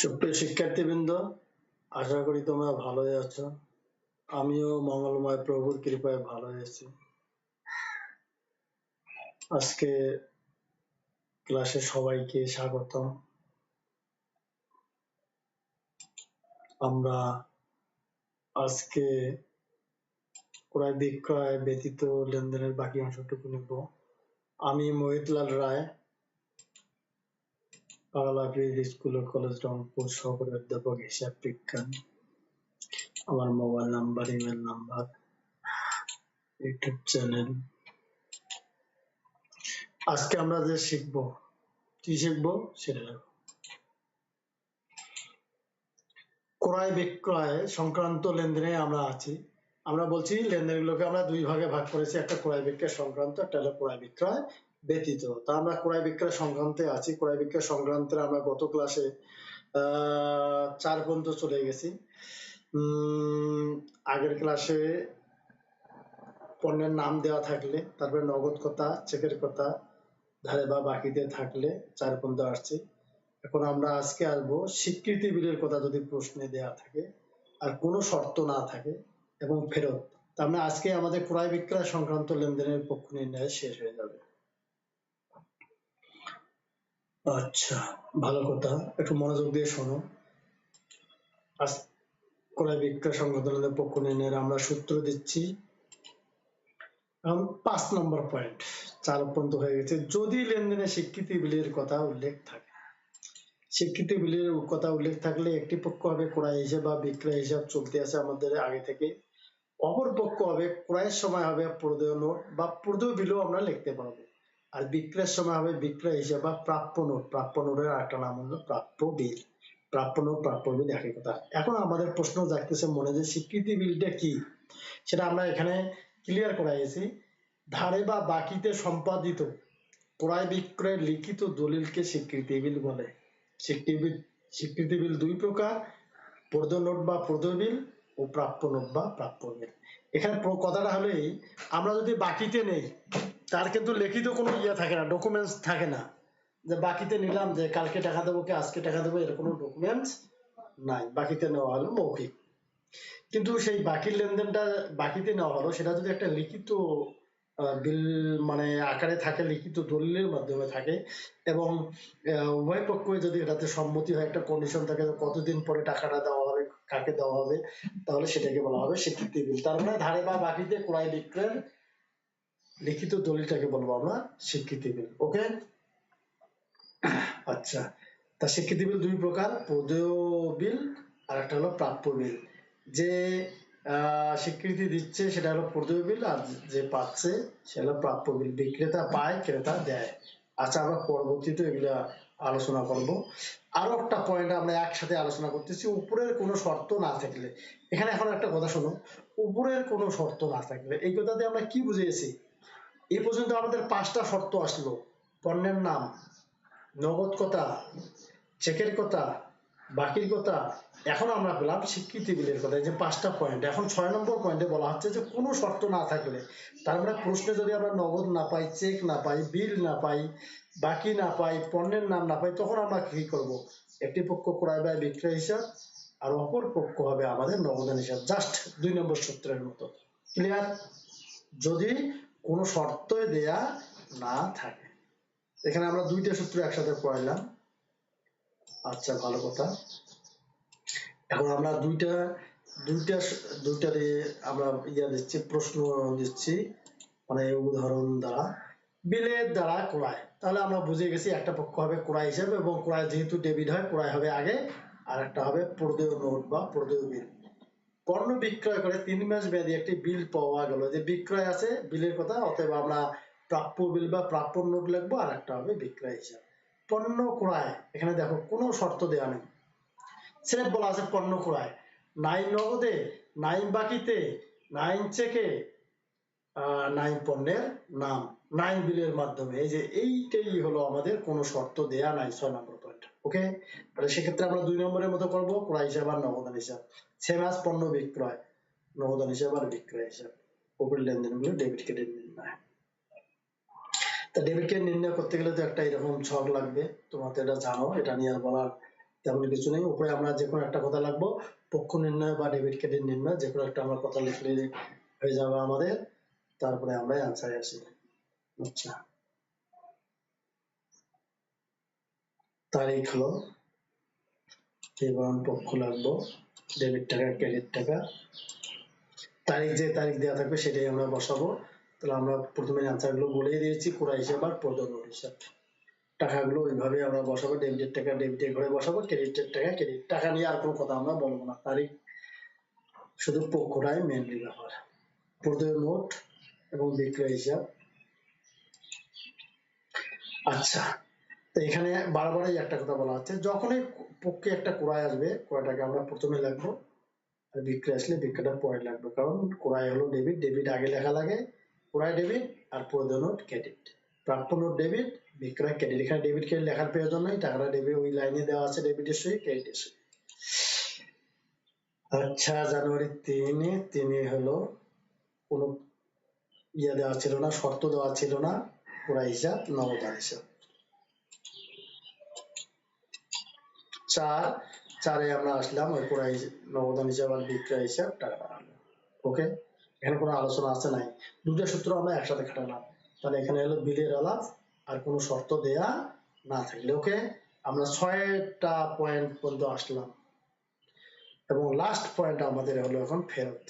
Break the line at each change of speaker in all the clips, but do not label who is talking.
সুপ্রিয় শিক্ষার্থীবৃন্দ, আশা করি তোমরা ভালোই আছো। আমিও মঙ্গলময় প্রভুর কৃপায় ভালো আছি। আজকে ক্লাসে সবাইকে স্বাগতম। আমরা আজকে ক্রয় বিক্রয় ব্যতীত লেনদেনের বাকি অংশটুকু নেব। আমি মোহিতলাল রায়, বাংলা স্কুল ও কলেজ রংপুর সহকারী অধ্যাপক হিসাব বিজ্ঞান। আমার mobile number, email number, YouTube channel. আজকে আমরা যে শিখবো, কি শিখবো সেটা দেখো। ক্রয় বিক্রয় সংক্রান্ত লেনদেনে আমরা আছি। আমরা বলছি লেনদেনগুলোকে আমরা দুই ভাগে ভাগ করেছি, একটা ক্রয় বিক্রয় সংক্রান্ত, একটা হলো ক্রয় বিক্রয় ব্যতীত। তা আমরা ক্রয় বিক্রয় সংক্রান্তে আছি। ক্রয় বিক্রয় সংক্রান্তে আমরা গত ক্লাসে 4 পর্যন্ত চলে গেছি। আগের ক্লাসে পণ্যের নাম দেওয়া থাকলে, তারপরে নগদ কথা, চেকের কথা, ধারে বা বাকিতে থাকলে 4 পর্যন্ত আসছি। এখন আমরা আজকে আসবো স্বীকৃতি বিলের কথা যদি প্রশ্নে দেওয়া থাকে আর কোনো শর্ত না থাকে এবং ফেরত। তার মানে আজকে আমাদের ক্রয় বিক্রয় সংক্রান্ত লেনদেনের পক্ষ নির্ণয় শেষ হয়ে যাবে। আচ্ছা, ভালো কথা, একটু মনোযোগ দিয়ে শোনো। আজ ক্রয় বিক্রয় সংক্রান্ত লেনদেনের পক্ষ নির্ণয়ের আমরা সূত্র দিচ্ছি। 5 নম্বর পয়েন্ট, 4 পর্যন্ত হয়ে গেছে। যদি লেনদেনে স্বীকৃতি বিলের কথা উল্লেখ থাকে, স্বীকৃতি বিলের কথা উল্লেখ থাকলে একটি পক্ষ হবে ক্রয় হিসাব বা বিক্রয় হিসাব চলতে আছে আমাদের আগে থেকে, অপর পক্ষ হবে ক্রয়ের সময় হবে প্রদেয় নোট বা প্রদেয় বিলও আমরা লিখতে পারবো, আর বিক্রয়ের সময় হবে বিক্রয় হিসাব বা প্রাপ্য নোট। প্রাপ্য নোটের আরেকটা নাম হলো প্রাপ্য বিল। প্রাপ্য নোট, প্রাপ্য বিল একই কথা। এখন আমাদের প্রশ্ন জাগতেছে মনে যে স্বীকৃতি বিলটা কি, সেটা আমরা এখানে ক্লিয়ার করাইছি। ধারে বা বাকিতে সম্পাদিত ক্রয় বিক্রয়ের লিখিত দলিলকে স্বীকৃতি বিল বলে। স্বীকৃতি বিল দুই প্রকার, প্রদেয় নোট বা প্রদেয় বিল ও প্রাপ্য নোট বা প্রাপ্য বিল। এখানে কথাটা হলো আমরা যদি বাকিতে নেই, তার কিন্তু লিখিত কোনো থাকে না, ডকুমেন্টস থাকে না যে বাকিতে নিলাম, যে কালকে টাকা দেবো কি আজকে টাকা দেবো, এর কোনো ডকুমেন্টস নাই। বাকিতে নেওয়া হলো মৌখিক। কিন্তু সেই বাকির লেনদেনটা বাকিতে নেওয়া হলো, সেটা যদি একটা লিখিত বিল মানে আকারে থাকে, লিখিত দলিলের মাধ্যমে থাকে, এবং উভয় পক্ষই যদি এটাতে সম্মতি হয়, একটা কন্ডিশন থাকে কতদিন পরে টাকাটা দেওয়া হবে, কাকে দেওয়া হবে, তাহলে সেটাকে বলা হবে স্বীকৃতি বিল। তার মানে ধারে বা বাকিতে ক্রয় বিক্রয়ের লিখিত দলিলটাকে বলবো আমরা স্বীকৃতি বিল। ওকে, আচ্ছা। তা স্বীকৃতি বিল দুই প্রকার, প্রদেয় বিল আর একটা হলো প্রাপ্য বিল। যে স্বীকৃতি দিচ্ছে সেটা হলো প্রদেয় বিল, আর যে পাচ্ছে সেটা হলো প্রাপ্য বিল। বিক্রেতা পায়, ক্রেতা দেয়। আচ্ছা, আমরা পরবর্তীতে এগুলা আলোচনা করব। আরো একটা পয়েন্ট আমরা একসাথে আলোচনা করতেছি, উপরের কোনো শর্ত না থাকলে। এখানে এখন একটা কথা শোনো, উপরের কোনো শর্ত না থাকলে, এই কথাতে আমরা কি বুঝিয়েছি? এই পর্যন্ত আমাদের 5টা শর্ত আসলো। পণ্যের নাম, নগদ কথা, চেকের কথা, বাকির কথা। এখন আমরা পেলাম স্বীকৃতি বিলের কথা, যে 5টা পয়েন্ট। এখন 6 নম্বর পয়েন্টে বলা হচ্ছে যে কোনো শর্ত না থাকলে, তার মানে প্রশ্নে যদি আমরা নগদ না পাই, চেক না পাই, বিল না পাই, বাকি না পাই, পণ্যের নাম না পাই, তখন আমরা কি করব? একটি পক্ষ ক্রয় ব্যয় বিক্রয় হিসাব আর অপর পক্ষ হবে আমাদের নগদান হিসাব। জাস্ট 2 নম্বর সূত্রের মতো। ক্লিয়ার? যদি কোনো শর্ত দেয়া না থাকে। এখানে আমরা 2টা সূত্র একসাথে পড়াইলাম। আচ্ছা, ভালো কথা। এখন আমরা দুইটা দিয়ে আমরা দিচ্ছি, প্রশ্ন দিচ্ছি, মানে উদাহরণ দ্বারা। বিলের দ্বারা ক্রয়, তাহলে আমরা বুঝে গেছি একটা পক্ষ হবে ক্রয় হিসাবে, এবং ক্রয় যেহেতু ডেবিট হয়, ক্রয় হবে আগে, আর একটা হবে প্রদেয় নোট বা প্রদেয় বিল। পণ্য বিক্রয় করে 3 মাস মেয়াদী একটি বিল পাওয়া গেল, যে বিক্রয় আছে, বিলের কথা, অতএব আমরা প্রাপ্য বিল বা প্রাপ্য নোট লিখবো, আর একটা হবে বিক্রয় হিসাব। পণ্য ক্রয়, এখানে দেখো কোনো শর্ত দেওয়া নেই, স্রেফ বলা আছে পণ্য ক্রয়, নাই নগদে, নাই বাকিতে, নাই চেকে, নাই পণ্যের নাম, নাই বিলের মাধ্যমে। এই যে এইটাই হলো আমাদের কোনো শর্ত দেয়া নাই, 6 নম্বর পয়েন্ট। ওকে, তাহলে সেক্ষেত্রে আমরা 2 নম্বরের মতো করবো, ক্রয় হিসাব আর নগদান হিসাব। সেম আজ পণ্য বিক্রয়, নগদান হিসাব আর বিক্রয় হিসাব। উপরের লেনদেনগুলো ডেবিট ক্রেডিট নির্ণয়। তা ডেবিট ক্রেডিট নির্ণয় করতে গেলে তো একটা এরকম ছক লাগবে, তোমরা তো এটা জানো, এটা নিয়ে আর বলার তেমন কিছু নেই। উপরে আমরা যে কোনো একটা কথা লাগবো, পক্ষ নির্ণয় বা ডেবিট ক্রেডিট নির্ণয়, যে কোনো একটা আমরা কথা লিখলে হয়ে যাবে আমাদের। তারপরে আমরা অ্যান্সারে আসি। আচ্ছা, তারিখ হলো, বিবরণ পক্ষ লাগবো, ডেবিট টাকা ক্রেডিট টাকা, তারিখ যে তারিখ দেওয়া থাকবে সেটাই আমরা বসাবো। তাহলে আমরা প্রথমে অ্যান্সার গুলো বলেই দিয়েছি, কুড়া হিসাব আর প্রদত্ত হিসাব। টাকাগুলো ওইভাবে আমরা বসাবো, ডেবিটের টাকা ডেবিটের ঘরে বসাবো, ক্রেডিটের টাকা ক্রেডিট টাকা নিয়ে আর কোনো কথা আমরা বলবো না, তারিখ শুধু পক্ষটাই মেনলি ব্যাপার। প্রদত্ত নোট এবং বিক্রয় হিসাব। আচ্ছা, তো এখানে বারবারই একটা কথা বলা হচ্ছে, যখনই পক্ষে একটা ক্রয় আসবে, ক্রয়টাকে আমরা প্রথমে লিখবো, আর বিক্রয় আসলে বিক্রয়টা পরে লাগবে, কারণ ক্রয় হলো ডেবিট, ডেবিট আগে লেখা লাগে, ক্রয় ডেবিট আর প্রদত্ত নোট ক্রেডিট। প্রাপ্য নোট ডেবিট, বিক্রয় ক্রেডিট। এখানে ডেবিট ক্রেডিট লেখার প্রয়োজন নেই, টাকাটা ডেবিট ওই লাইনে দেওয়া আছে, ডেবিটের সই ক্রেডিটের সই। আচ্ছা, জানুয়ারি 3 হলো কোনো ইয়ে দেওয়া ছিল না, শর্ত দেওয়া ছিল না, ক্রয় হিসাব নগদান হিসাব। 4 আমরা আসলাম, ওই ক্রয় নগদান হিসাব আর বিক্রয় হিসাব টাকা। ওকে, এখানে কোনো আলোচনা আছে নাই, দুটো সূত্র আমরা একসাথে খাটালাম। তাহলে এখানে হলো বিলের আলাপ আর কোনো শর্ত দেয়া না থাকলে। ওকে, আমরা 6টা পয়েন্ট পর্যন্ত আসলাম, এবং লাস্ট পয়েন্ট আমাদের হলো এখন ফেরত,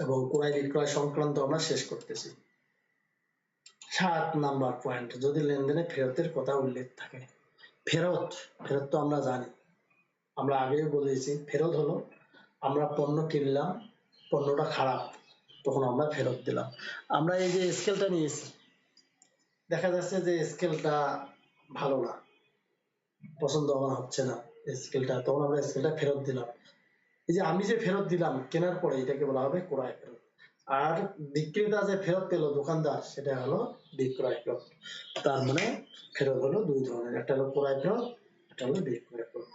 এবং ক্রয় বিক্রয় সংক্রান্ত আমরা শেষ করতেছি। 7 নাম্বার পয়েন্ট, যদি লেনদেনে ফেরতের কথা উল্লেখ থাকে। ফেরত, ফেরত তো আমরা জানি, আমরা আগেও বলেছি, ফেরত হলো আমরা পণ্য কিনলাম, পণ্যটা খারাপ, তখন আমরা ফেরত দিলাম। আমরা এই যে স্কেলটা নিয়েছি, দেখা যাচ্ছে যে স্কেলটা ভালো না, পছন্দ আমার হচ্ছে না স্কেলটা, তখন আমরা স্কেলটা ফেরত দিলাম। এই যে আমি যে ফেরত দিলাম কেনার পরে, এটাকে বলা হবে ক্রয় ফেরত। আর বিক্রেতা যে ফেরত পেলো দোকানদার, সেটা হলো বিক্রয় ফেরত। তার মানে ফেরত হলো দুই ধরনের, একটা হলো ক্রয় ফেরত, একটা হলো বিক্রয় ফেরত।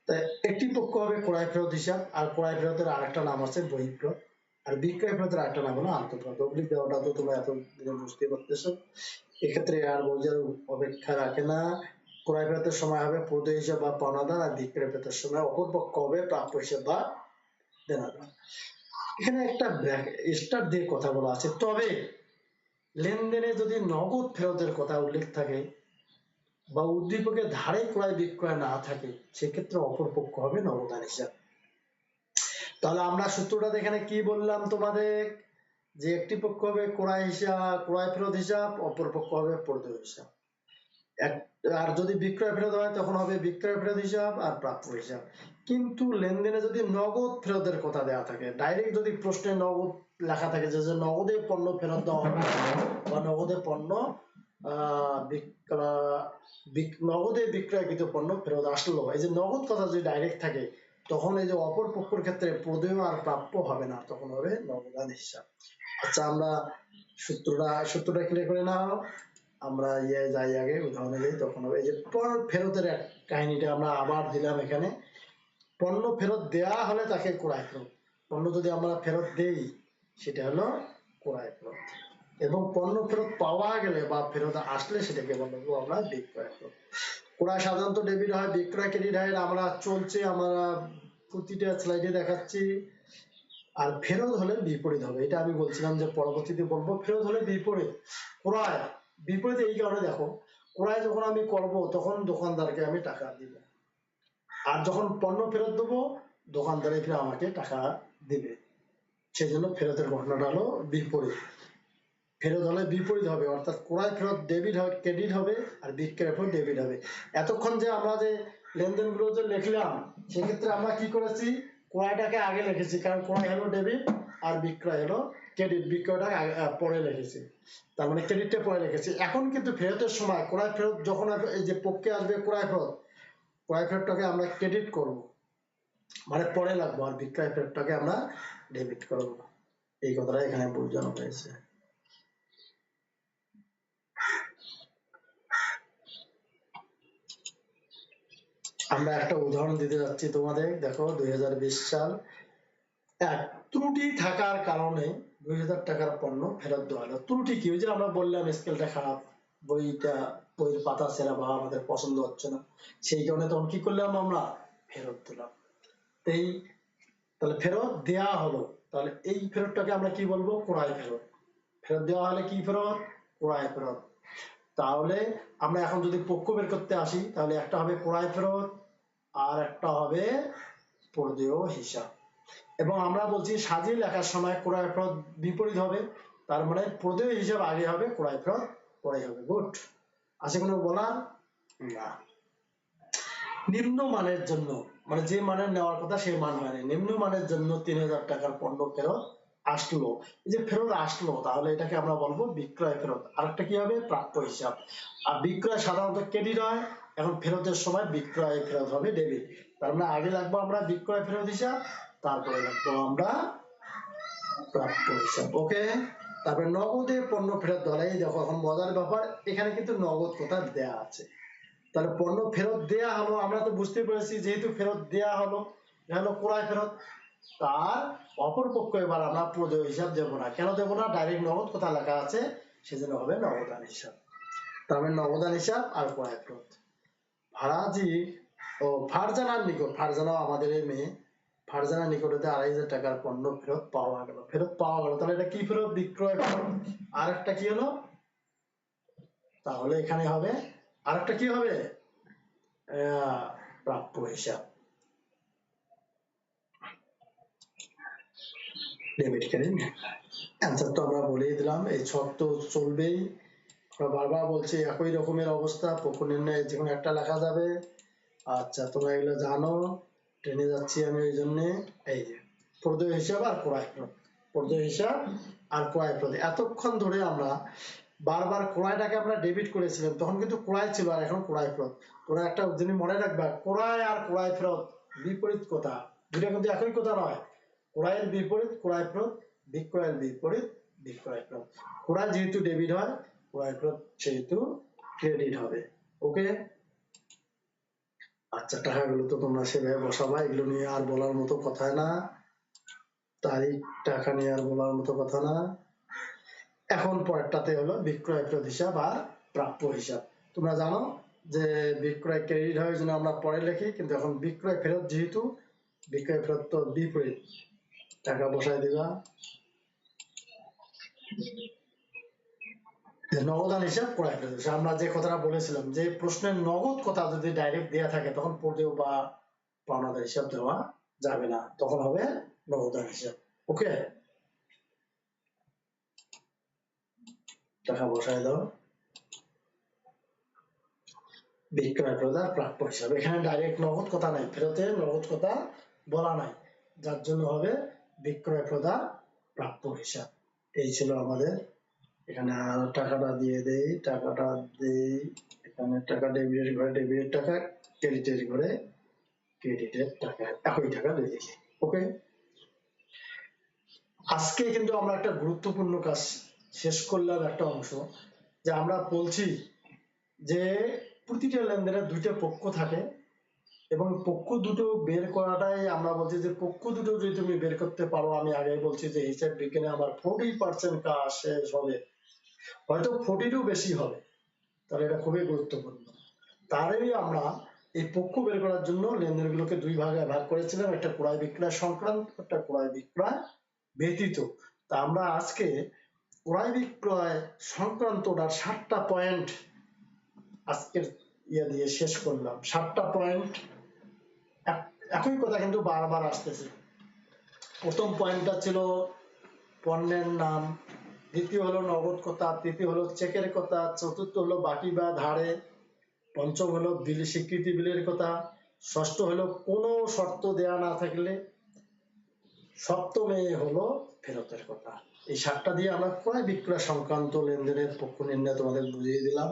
তাই একটি পক্ষ হবে ক্রয় ফেরত হিসাব, আর ক্রয় ফেরতের আরেকটা নাম আছে বহি ফেরত, আর বিক্রয় ফেরতের আরেকটা নাম হলো আন্তঃফেরত। অগ্রিম দেওয়াটা তো তোমরা এত বুঝতে পারতেছো, এক্ষেত্রে আর বোঝার অপেক্ষা রাখে না। ক্রয় ফেরতের সময় হবে প্রদেয় হিসাব বা পাওনাদার, আর বিক্রয় ফেরতের সময় অপর পক্ষ হবে প্রাপ্য হিসাব বা দেনাদার। এখানে একটা স্টার দিয়ে কথা বলা আছে, তবে লেনদেনে যদি নগদ ফেরতের কথা উল্লেখ থাকে বা উদ্দীপকের ধারে ক্রয় বিক্রয় না থাকে, সেক্ষেত্রে অপর পক্ষ হবে নগদান হিসাব। তাহলে আমরা সূত্রটা এখানে কি বললাম তোমাদের, যে একটি পক্ষ হবে ক্রয় হিসাব, ক্রয় ফেরত হিসাব, অপর পক্ষ হবে প্রদেয় হিসাব। আর যদি বিক্রয় ফেরত হয় তখন হবে বিক্রয় ফেরত হিসাব আর প্রাপ্য হিসাব। কিন্তু লেনদেনে যদি নগদ ফেরতের কথা দেওয়া থাকে, ডাইরেক্ট যদি প্রশ্নে নগদ লেখা থাকে যে নগদে পণ্য ফেরত দেওয়া হবে বা নগদে পণ্য নগদে বিক্রয়কৃত পণ্য ফেরত আসলো, এই যে নগদ কথা যদি ডাইরেক্ট থাকে, তখন এই যে অপর পক্ষের ক্ষেত্রে প্রদেয় আর প্রাপ্য হবে না, তখন হবে নগদান হিসাব। আচ্ছা, আমরা সূত্রটা ক্লিয়ার করে নাও। আমরা যাই আগে উদাহরণে যাই, তখন হবে এই যে পণ্য ফেরতের এক কাহিনীটা আমরা আবার দিলাম এখানে। পণ্য ফেরত দেয়া হলে তাকে ক্রয় ফেরত, পণ্য যদি আমরা ফেরত দেই সেটা হলো ক্রয় ফেরত, এবং পণ্য ফেরত পাওয়া গেলে বা ফেরত আসলে সেটাকে বলবো আমরা বিক্রয় ফেরত। ক্রয় সাধারণত ডেবিট হয়, বিক্রয় ক্রেডিট হয়, আমরা চলছে, আমরা প্রতিটা স্লাইডে দেখাচ্ছি। আর ফেরত হলে বিপরীত হবে, এটা আমি বলছিলাম যে পরবর্তীতে বলবো, ফেরত হলে বিপরীত। ক্রয় বিপরীত এই কারণে, দেখো ক্রয় যখন আমি করব তখন দোকানদারকে আমি টাকা দিব, আর যখন পণ্য ফেরত দেবো দোকানদারে ফিরে আমাকে টাকা দিবে, সেই জন্য ফেরতের ঘটনাটা হলো বিপরীত। ফেরত হলে বিপরীত হবে, অর্থাৎ ক্রয় ফেরত ডেবিট হবে, ক্রেডিট হবে, আর বিক্রয় ফেরত ডেবিট হবে। এতক্ষণ যে আমরা যে লেনদেন গুলো যে লিখলাম, সেক্ষেত্রে আমরা কি করেছি, ক্রয়টাকে আগে লিখেছি, কারণ ক্রয় হলো ডেবিট আর বিক্রয় হলো ক্রেডিট, বিক্রয়টা পরে লিখেছি, তার মানে ক্রেডিটটা পরে লিখেছি। এখন কিন্তু ফেরতের সময় ক্রয় ফেরত যখন এই যে পক্ষে আসবে ক্রয় ফেরত, ক্রয় ফেরতটাকে আমরা ক্রেডিট করব, মানে পরে লাগবো, আর বিক্রয় ফেরতটাকে আমরা ডেবিট করব। এই কথাটা এখানে বোঝানো হয়েছে। আমরা একটা উদাহরণ দিতে যাচ্ছি তোমাদের, দেখো 2020 সাল, এক ত্রুটি থাকার কারণে 2000 টাকার পণ্য ফেরত দেওয়া হলো। ত্রুটি কি, ওই যে আমরা বললাম স্কেলটা খারাপ, বইটা বইয়ের পাতা ছেঁড়া বা আমাদের পছন্দ হচ্ছে না, সেই কারণে তখন কি করলাম আমরা ফেরত দিলাম। এই তাহলে ফেরত দেয়া হলো, তাহলে এই ফেরতটাকে আমরা কি বলবো, ক্রয় ফেরত। ফেরত দেওয়া হলে কি ফেরত, ক্রয় ফেরত। তাহলে আমরা এখন যদি পক্ষ বের করতে আসি, তাহলে একটা হবে ক্রয় ফেরত আর একটা হবে প্রদেয় হিসাব। এবং আমরা বলছি সাজিয়ে লেখার সময় ক্রয় ফেরত বিপরীত হবে, তার মানে প্রদেয় হিসাব আগে হবে, ক্রয় ফেরত পরে হবে। গুড, আছে কোনো বলার? না। নিম্ন মানের জন্য, মানে যে মানের নেওয়ার কথা সেই মান মানে, নিম্ন মানের জন্য 3000 টাকার পণ্য ফেরত আসলো, এই যে ফেরত আসলো, তাহলে এটাকে আমরা বলবো বিক্রয় ফেরত। আরেকটা কি হবে, প্রাপ্য হিসাব। আর বিক্রয় সাধারণত ক্রেডিট হয়, এখন ফেরতের সময় বিক্রয় ফেরত হবে ডেবিট। তার মানে আগে লাগবো আমরা বিক্রয় ফেরত হিসাব, তারপরে লাগবো আমরা প্রাপ্য হিসাব। ওকে, তারপরে নগদে পণ্য ফেরত দেওয়া। এই দেখো এখন মজার ব্যাপার, এখানে কিন্তু নগদ কথা দেয়া আছে। তাহলে পণ্য ফেরত দেয়া হলো, আমরা তো বুঝতে পেরেছি যেহেতু ফেরত দেয়া হলো, এটা হলো ক্রয় ফেরত। তার অপরপক্ষ এবার আমরা প্রদেয় হিসাব দেবো না। কেন দেবো না, ডাইরেক্ট নগদ কথা লেখা আছে, সেজন্য হবে নগদান হিসাব। তার মানে নগদান হিসাব আর ক্রয় ফেরত। ফারাজি ও ফারজানার নিকট, ফারজানা আমাদের এই মেয়ে, ফারজানার নিকট হতে 2500 টাকার পণ্য ফেরত পাওয়া গেল। ফেরত পাওয়া গেল, তাহলে এটা কি ফেরত, বিক্রয় ফেরত। আর একটা কি হলো, তাহলে এখানে হবে আরেকটা কি হবে, প্রাপ্য হিসাব, ডেবিট ক্রেডিট। অ্যান্সার তো আমরা বলেই দিলাম, এই ছক তো চলবেই। আমরা বারবার বলছি একই রকমের অবস্থা, পক্ষ নির্ণয় যে কোনো একটা লেখা যাবে। আচ্ছা তোমরা এগুলো জানো, ট্রেনে যাচ্ছি আমি ওই জন্যে। এই যে প্রদেয় হিসাব আর ক্রয় ফেরত, প্রদেয় হিসাব আর ক্রয় ফেরত। এতক্ষণ ধরে আমরা বারবার ক্রয়টাকে আমরা ডেবিট করেছিলাম, তখন কিন্তু ক্রয় ছিল আর এখন ক্রয় ফেরত। তোমরা একটা জিনিস মনে রাখবা, ক্রয় আর ক্রয় ফেরত বিপরীত কথা, দুটা কিন্তু একই কথা নয়। ক্রয়ের বিপরীত ক্রয় ফেরত, বিক্রয়ের বিপরীত বিক্রয় ফেরত। ক্রয় যেহেতু ডেবিট হয়, ক্রয় ফেরত সেহেতু ক্রেডিট হবে। ওকে, আচ্ছা টাকাগুলো তো তোমরা সেভাবে বসাবা, এগুলো নিয়ে আর বলার মতো কথা না, তারিখ টাকা নিয়ে আর বলার মতো কথা না। এখন পরেরটাতে হলো বিক্রয় ফেরত হিসাব আর প্রাপ্য হিসাব। তোমরা জানো যে বিক্রয় ক্রেডিট হয় জন্য আমরা পরে লিখি, কিন্তু এখন বিক্রয় ফেরত যেহেতু, বিক্রয় ফেরত তো বিপরীত, টাকা বসায় দিবা। নগদান হিসাব ক্রয় ফেরত হিসাব, আমরা যে কথাটা বলেছিলাম যে প্রশ্নের নগদ কথা যদি ডাইরেক্ট দেয়া থাকে তখন প্রদেয় বা পাওনাদার হিসাব দেওয়া যাবে না, তখন হবে নগদান হিসাব। ওকে, টাকা বসায় দাও। বিক্রয় প্রদান প্রাপ্য হিসাব, এখানে ডাইরেক্ট নগদ কথা নাই, ফেরতে নগদ কথা বলা নাই, যার জন্য হবে বিক্রয় প্রদান প্রাপ্য হিসাব। এই ছিল আমাদের। এখানে টাকাটা দিয়ে দেই, টাকাটা দেই, এখানে টাকা ডেবিটের ঘরে ডেবিটের টাকা, ক্রেডিটের ঘরে ক্রেডিটের টাকা, একই টাকা দিয়ে দিই। ওকে, আজকে কিন্তু আমরা একটা গুরুত্বপূর্ণ কাজ শেষ করলাম, একটা অংশ, যে আমরা বলছি যে প্রতিটা লেনদেনের দুইটা পক্ষ থাকে, এবং পক্ষ দুটো বের করাটাই আমরা বলছি যে পক্ষ দুটো যদি তুমি বের করতে পারো, আমি আগে বলছি যে হিসাব বিজ্ঞানে আমার 40% কাজ শেষ হবে, হয়তো 40-ও বেশি হবে, তাহলে এটা খুবই গুরুত্বপূর্ণ। তারই আমরা এই পক্ষ বের করার জন্য লেনদেন গুলোকে দুই ভাগে ভাগ করেছিলাম, একটা ক্রয় বিক্রয় সংক্রান্ত, একটা ক্রয় বিক্রয় ব্যতীত। তা আমরা আজকে ক্রয় বিক্রয় সংক্রান্তটার 7টা পয়েন্ট আজকের ইয়ে দিয়ে শেষ করলাম। 7টা পয়েন্ট, একই কথা কিন্তু বারবার আসতেছে। প্রথম পয়েন্টটা ছিল পণ্যের নাম, দ্বিতীয় হলো নগদ কথা, তৃতীয় হলো চেকের কথা, চতুর্থ হলো বাকি বা ধারে, পঞ্চম হলো বিল স্বীকৃতি বিলের কথা, ষষ্ঠ হলো কোনো শর্ত দেয়া না থাকলে, সপ্তমে হলো ফেরতের কথা। এই 7টা দিয়ে আমরা ক্রয় বিক্রয় সংক্রান্ত লেনদেনের পক্ষ নির্ণয় তোমাদের বুঝিয়ে দিলাম।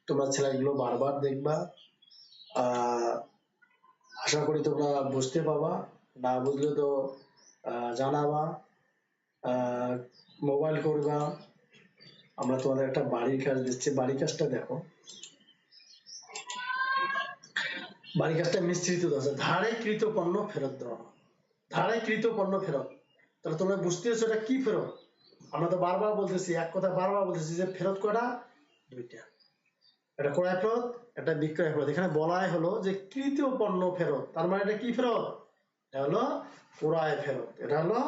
তোমরা ছেলেগুলো বারবার দেখবা, আশা করি তোমরা বুঝতে পাবা, না বুঝলে তো জানাবা, মোবাইল করবা। আমরা তোমাদের একটা বাড়ির কাজ দিচ্ছি, বাড়ির কাজটা দেখো। বাড়ির কাজটা মিশ্রিত আছে, ধারে কৃত পণ্য ফেরত দেওয়া, ধারে কৃত পণ্য ফেরত। তাহলে তোমরা বুঝতেছো এটা কি ফেরত? আমরা তো বারবার বলতেছি, এক কথা বারবার বলতেছি যে ফেরত করা দুইটা, এটা ক্রয় ফেরত, এটা বিক্রয় ফেরত। এখানে বলাই হলো যে কৃত পণ্য ফেরত, তার মানে এটা কি ফেরত? এটা হলো ক্রয় ফেরত। এটা হলো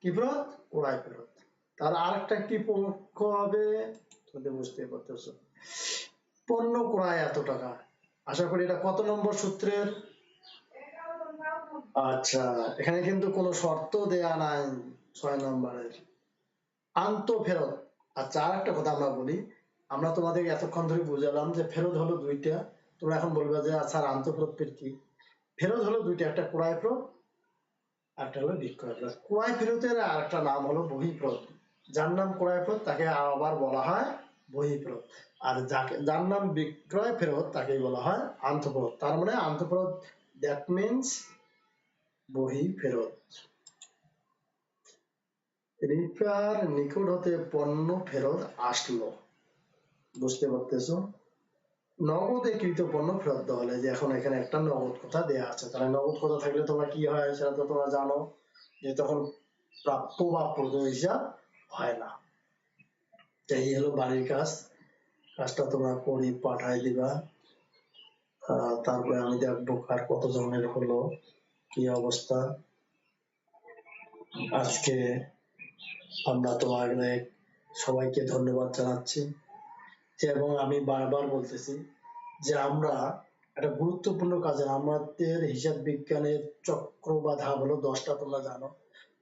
কি ফেরত? ক্রয় ফেরত। তার আরেকটা কি পক্ষ হবে তুমি বুঝতে পারতেছো, পণ্য ক্রয় এত টাকা। আশা করি এটা কত নম্বর সূত্রের? আচ্ছা, এখানে কিন্তু কোনো শর্ত দেয়া নাই 6 নম্বরের। আন্ত ফেরত। আচ্ছা, আর একটা কথা আমরা বলি, আমরা তোমাদের এতক্ষণ ধরে বুঝালাম যে ফেরত হলো দুইটা। তোমরা এখন বলবে যে আচ্ছা আন্ত ফেরত কি? ফেরত হলো দুইটা, একটা ক্রয় ফেরত, একটা হলো বিক্রয় ফেরত। ক্রয় ফেরতের আর একটা নাম হলো বহিঃফেরত। যার নাম ক্রয় ফেরত তাকে আবার বলা হয় বহিঃফেরত, আর যার নাম বিক্রয় ফেরত তাকে বলা হয় আন্তঃফেরত। তার মানে আন্তঃফেরত, দ্যাট মিনস বহিঃফেরত। রিপার নিকট হতে পণ্য ফেরত আসলো, বুঝতে পারতেছো? নগদে কৃত পণ্য ফেরত দেওয়া হলে, যে এখন এখানে একটা নগদ কথা দেয়া আছে, তাহলে নগদ কথা থাকলে তোমরা কি হয় সেটা তো তোমরা জানো, যে তখন প্রাপ্য বা প্রদ হিসাব হয় না। এই হলো বাড়ির কাজ, কাজটা তোমরা করি পাঠাই দিবা। তারপরে আমি দেখবো কার কত জনের হলো, কি অবস্থা। আজকে আমরা তোমাদের সবাইকে ধন্যবাদ জানাচ্ছি, এবং আমি বারবার বলতেছি যে আমরা একটা গুরুত্বপূর্ণ কাজে, আমাদের হিসাব বিজ্ঞানের চক্র বা ধাপ হলো 10টা, তোমরা জানো।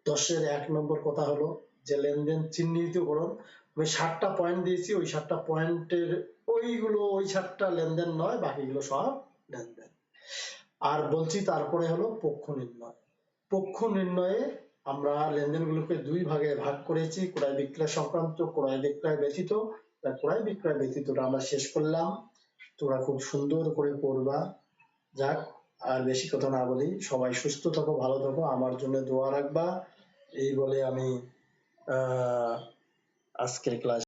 10-এর 1 নম্বর কথা হলো যে লেনদেন চিহ্নিতকরণ। আমি 7টা পয়েন্ট দিয়েছি, ওই 7টা পয়েন্টের ওই 7টা লেনদেন নয়, বাকিগুলো সব লেনদেন। আর বলছি তারপরে হলো পক্ষ নির্ণয়। পক্ষ নির্ণয়ে আমরা লেনদেনগুলোকে 2 ভাগে ভাগ করেছি, ক্রয় বিক্রয় সংক্রান্ত, ক্রয় বিক্রয় ব্যতীত। ক্রয় বিক্রয় ব্যতীতটা আমরা শেষ করলাম, তোমরা খুব সুন্দর করে পড়বা। যাক, আর বেশি কথা না বলি, সবাই সুস্থ থাকো, ভালো থাকো, আমার জন্য দোয়া রাখবা। এই বলে আমি আজকের ক্লাস